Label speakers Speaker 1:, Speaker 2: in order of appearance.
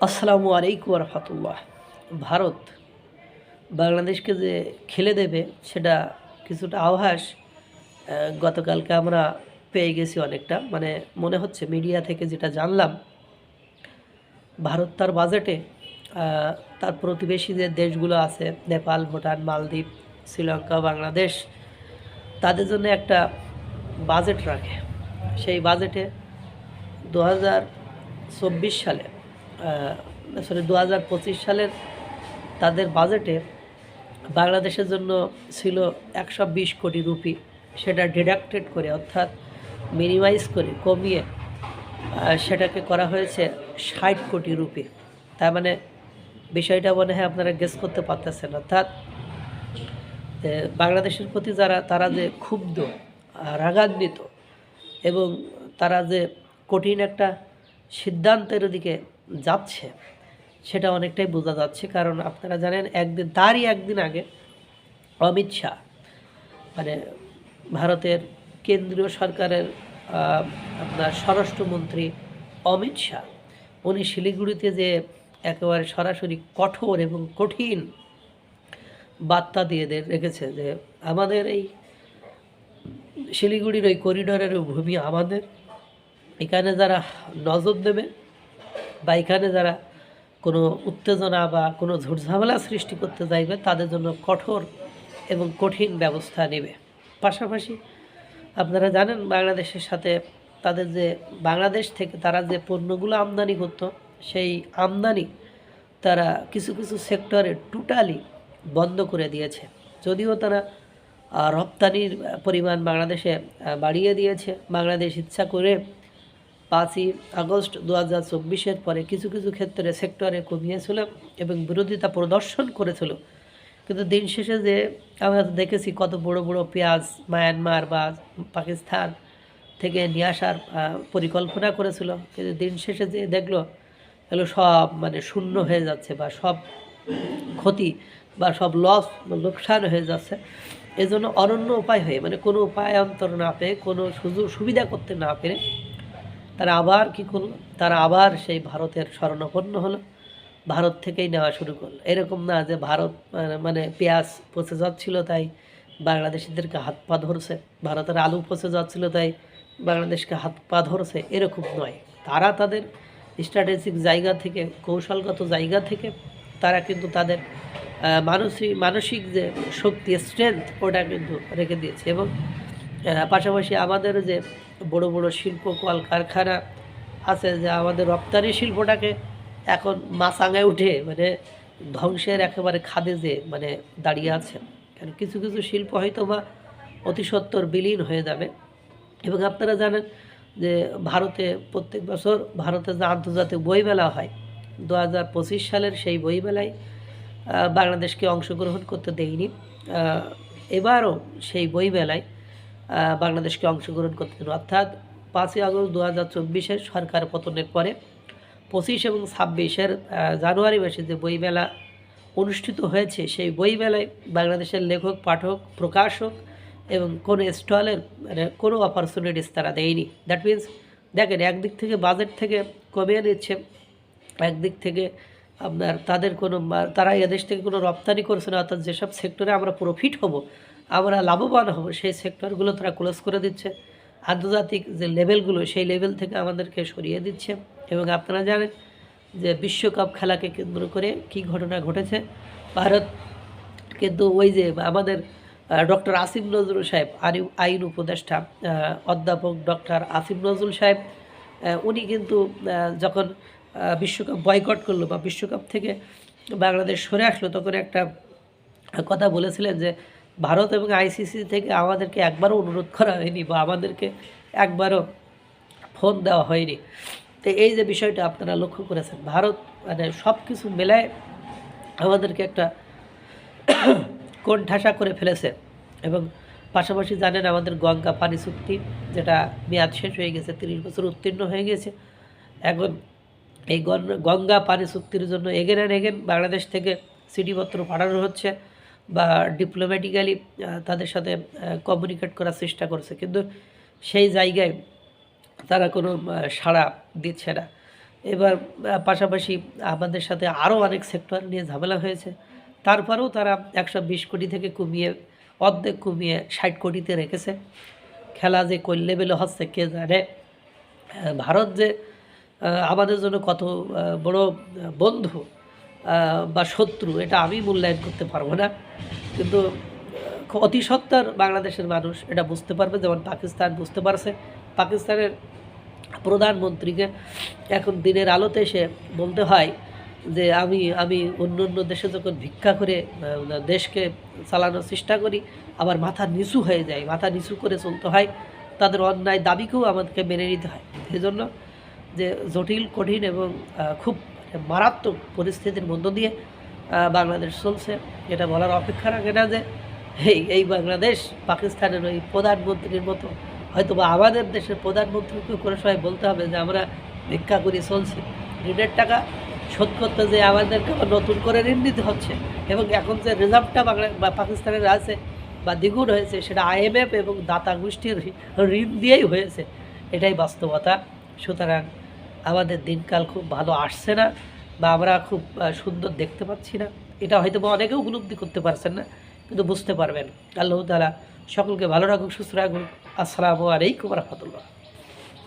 Speaker 1: আসসালামু আলাইকুম রহমতুল্লাহ। ভারত বাংলাদেশকে যে খেলে দেবে সেটা কিছুটা আভাস গতকালকে আমরা পেয়ে গেছি অনেকটা, মানে মনে হচ্ছে মিডিয়া থেকে যেটা জানলাম, ভারত তার বাজেটে তার প্রতিবেশী যে দেশগুলো আছে নেপাল, ভুটান, মালদ্বীপ, শ্রীলঙ্কা, বাংলাদেশ, তাদের জন্য একটা বাজেট রাখে। সেই বাজেটে 2024 সালে সরি 2025 সালের তাদের বাজেটে বাংলাদেশের জন্য ছিল 120 কোটি রুপি। সেটা ডিডাক্টেড করে, অর্থাৎ মিনিমাইজ করে, কমিয়ে সেটাকে করা হয়েছে 60 কোটি রুপি। তার মানে বিষয়টা মনে হয় আপনারা গেস করতে পারতেছেন। অর্থাৎ বাংলাদেশের প্রতি তারা যে ক্ষুব্ধ, রাগান্বিত, এবং তারা যে কঠিন একটা সিদ্ধান্তের দিকে যাচ্ছে সেটা অনেকটাই বোঝা যাচ্ছে। কারণ আপনারা জানেন তারই একদিন আগে অমিত শাহ, মানে ভারতের কেন্দ্রীয় সরকারের আপনার স্বরাষ্ট্রমন্ত্রী অমিত শাহ, উনি শিলিগুড়িতে যে একেবারে সরাসরি কঠোর এবং কঠিন বার্তা দিয়ে রেখেছে যে আমাদের এই শিলিগুড়ির ওই করিডোরের ভূমি আমাদের, এখানে যারা নজর দেবে বা এখানে যারা কোনো উত্তেজনা বা কোনো ঝুটঝামেলা সৃষ্টি করতে চাইবে তাদের জন্য কঠোর এবং কঠিন ব্যবস্থা নেবে। পাশাপাশি আপনারা জানেন বাংলাদেশের সাথে তাদের যে বাংলাদেশ থেকে তারা যে পণ্যগুলো আমদানি করত, সেই আমদানি তারা কিছু কিছু সেক্টরে টোটালি বন্ধ করে দিয়েছে। যদিও তারা রপ্তানির পরিমাণ বাংলাদেশে বাড়িয়ে দিয়েছে। বাংলাদেশ ইচ্ছা করে 5ই আগস্ট 2024 পরে কিছু কিছু ক্ষেত্রে সেক্টরে কমিয়েছিল এবং বিরোধিতা প্রদর্শন করেছিল। কিন্তু দিন শেষে যে আমরা দেখেছি কত বড় বড় পেঁয়াজ মায়ানমার বা পাকিস্তান থেকে নিয়ে আসার পরিকল্পনা করেছিল, কিন্তু দিন শেষে যে দেখলো এগুলো সব মানে শূন্য হয়ে যাচ্ছে বা সব ক্ষতি বা সব লোকসান হয়ে যাচ্ছে। এজন্য অনন্য উপায় হয়ে, মানে কোনো উপায়ান্তর না পেয়ে, কোনো সুযোগ সুবিধা করতে না পেরে তারা আবার কী করলো, তারা আবার সেই ভারতের শরণাপন্ন হলো, ভারত থেকেই নেওয়া শুরু করলো। এরকম না যে ভারত মানে পেঁয়াজ পচে যাচ্ছিল তাই বাংলাদেশিদেরকে হাত পা ধরছে, ভারতের আলু পচে যাচ্ছিল তাই বাংলাদেশকে হাত পা ধরছে, এরকম নয়। তারা তাদের স্ট্র্যাটেজিক জায়গা থেকে, কৌশলগত জায়গা থেকে তারা কিন্তু তাদের মানসিক যে শক্তি, স্ট্রেংথ, ওটা কিন্তু রেখে দিয়েছে। এবং পাশাপাশি আমাদের যে বড় বড় শিল্প কারখানা আছে, যে আমাদের রপ্তানি শিল্পটাকে এখন মাছাঙায় উঠে মানে ধ্বংসের একেবারে খাদে যে মানে দাঁড়িয়ে আছে। কারণ কিছু কিছু শিল্প হয়তো বা অতি সত্বর বিলীন হয়ে যাবে। এবং আপনারা জানেন যে ভারতে প্রত্যেক বছর ভারতে যে আন্তর্জাতিক বইমেলা হয়, 2025 সালের সেই বইমেলায় বাংলাদেশকে অংশগ্রহণ করতে দেয়নি। এবারও সেই বইমেলায় বাংলাদেশকে অংশগ্রহণ করতে দেন। অর্থাৎ 5ই আগস্ট 2024 সরকার পতনের পরে 25 এবং 26 জানুয়ারি মাসে যে বইমেলা অনুষ্ঠিত হয়েছে, সেই বইমেলায় বাংলাদেশের লেখক, পাঠক, প্রকাশক এবং কোনো স্টলের মানে কোনো অপরচুনিটিস তারা দেয়নি। দ্যাট মিনস দেখেন, একদিক থেকে বাজেট থেকে কমিয়ে নিচ্ছে, একদিক থেকে আপনার তারা এদেশ থেকে কোনো রপ্তানি করছে না। অর্থাৎ যেসব সেক্টরে আমরা প্রফিট হব, আমরা লাভবান হব, সেই সেক্টরগুলো তারা ক্লোজ করে দিচ্ছে। আন্তর্জাতিক যে লেভেলগুলো, সেই লেভেল থেকে আমাদেরকে সরিয়ে দিচ্ছে। এবং আপনারা জানেন যে বিশ্বকাপ খেলাকে কেন্দ্র করে কি ঘটনা ঘটেছে। ভারত কিন্তু ওই যে আমাদের ডক্টর আসিফ নজরুল সাহেব, আইন উপদেষ্টা অধ্যাপক ডক্টর আসিফ নজরুল সাহেব, উনি কিন্তু যখন বিশ্বকাপ বয়কট করলো বা বিশ্বকাপ থেকে বাংলাদেশ সরে আসলো, তখন একটা কথা বলেছিলেন যে ভারত এবং আইসিসি থেকে আমাদেরকে একবারও অনুরোধ করা হয়নি বা আমাদেরকে একবারও ফোন দেওয়া হয়নি। তো এই যে বিষয়টা আপনারা লক্ষ্য করেছেন, ভারত মানে সব কিছু মেলায় আমাদেরকে একটা কোণঠাসা করে ফেলেছে। এবং পাশাপাশি জানেন আমাদের গঙ্গা পানি চুক্তি, যেটা মেয়াদ শেষ হয়ে গেছে, 30 বছর উত্তীর্ণ হয়ে গেছে। এখন এই গঙ্গা পানি চুক্তির জন্য এগেন অ্যান্ড এগেন বাংলাদেশ থেকে চিঠিপত্র পাঠানো হচ্ছে বা ডিপ্লোম্যাটিক্যালি তাদের সাথে কমিউনিকেট করার চেষ্টা করছে, কিন্তু সেই জায়গায় তারা কোনো সাড়া দিচ্ছে না। এবার পাশাপাশি আমাদের সাথে আরও অনেক সেক্টর নিয়ে ঝামেলা হয়েছে। তারপরেও তারা ১২০ কোটি থেকে কমিয়ে অর্ধেক কমিয়ে ৬০ কোটিতে রেখেছে। খেলা যে কোন লেভেলে হচ্ছে কে জানে। ভারত যে আমাদের জন্য কত বড় বন্ধু বা শত্রু এটা আমি মূল্যায়ন করতে পারবো না, কিন্তু অতি সত্বর বাংলাদেশের মানুষ এটা বুঝতে পারবে, যেমন পাকিস্তান বুঝতে পারছে। পাকিস্তানের প্রধানমন্ত্রীকে এখন দিনের আলোতে এসে বলতে হয় যে আমি আমি অন্য অন্য দেশে যখন ভিক্ষা করে দেশকে চালানোর চেষ্টা করি, আবার মাথা নিচু হয়ে যায়, মাথা নিচু করে চলতে হয়, তাদের অন্যায় দাবিকেও আমাদেরকে মেনে নিতে হয়। এই জন্য যে জটিল কঠিন এবং খুব মারাত্মক পরিস্থিতির মধ্য দিয়ে বাংলাদেশ চলছে, এটা বলার অপেক্ষা রাখে না যে এই বাংলাদেশ পাকিস্তানের ওই প্রধানমন্ত্রীর মতো, হয়তো বা আমাদের দেশের প্রধানমন্ত্রীকেও কোনো সময় বলতে হবে যে আমরা ভিক্ষা করে চলছি। ঋণের টাকা শোধ করতে যে আমাদেরকে আবার নতুন করে ঋণ নিতে হচ্ছে, এবং এখন যে রিজার্ভটা বা পাকিস্তানের আছে বা দ্বিগুণ হয়েছে, সেটা IMF এবং দাতা গোষ্ঠীর ঋণ দিয়েই হয়েছে, এটাই বাস্তবতা। সুতরাং আমাদের দিনকাল খুব ভালো আসছে না, বা আমরা খুব সুন্দর দেখতে পাচ্ছি না। এটা হয়তো বা অনেকেও উপলব্ধি করতে পারছেন না, কিন্তু বুঝতে পারবেন। আল্লাহ তাআলা সকলকে ভালো রাখুক, সুস্থ রাখুক। আসসালামু আলাইকুম রহমতুল্লাহ।